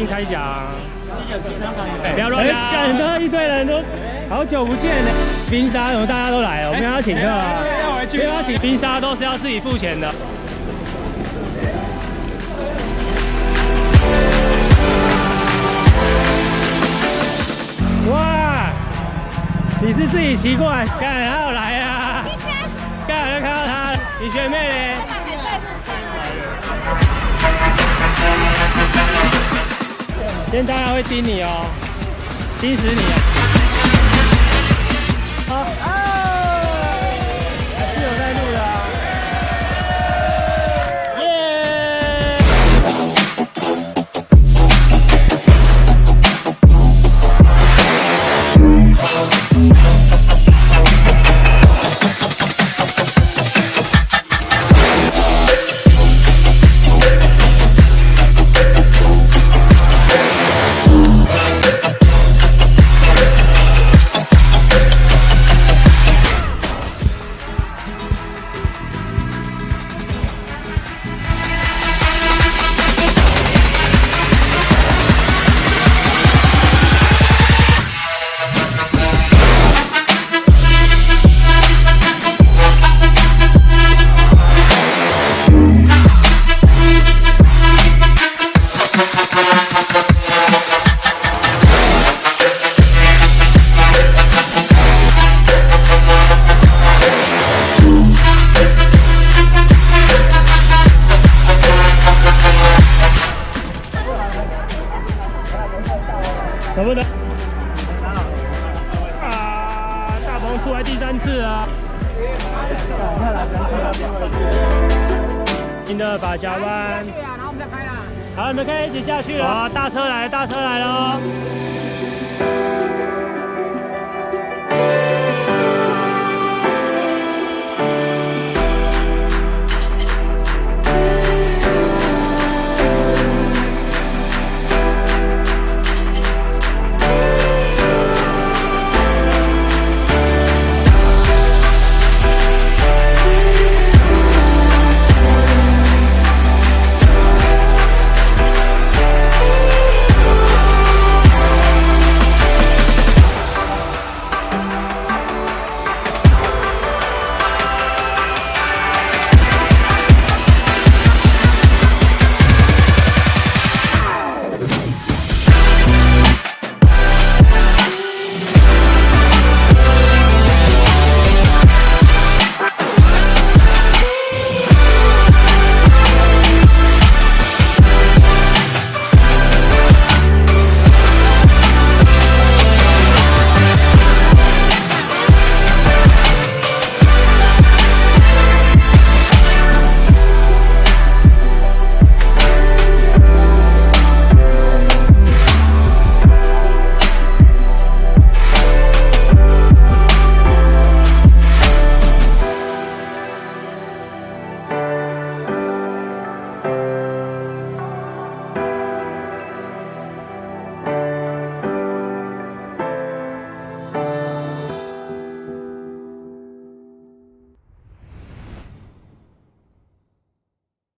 新开奖。不要乱拉！很多一堆人都好久不见了。冰沙怎么大家都来了？我们要请客啊！没有要请冰沙都是要自己付钱的。哇！你是自己骑过来？干还有来啊？干就看到他，你学妹嘞？今天大家会盯你哦，盯死你！好还是有在录的啊！耶！舍不得啊！大鹏出来第3次啊！新的把夹弯，然后我们再开啦。好，你们可以一起下去了。大车来了，大车来了哦！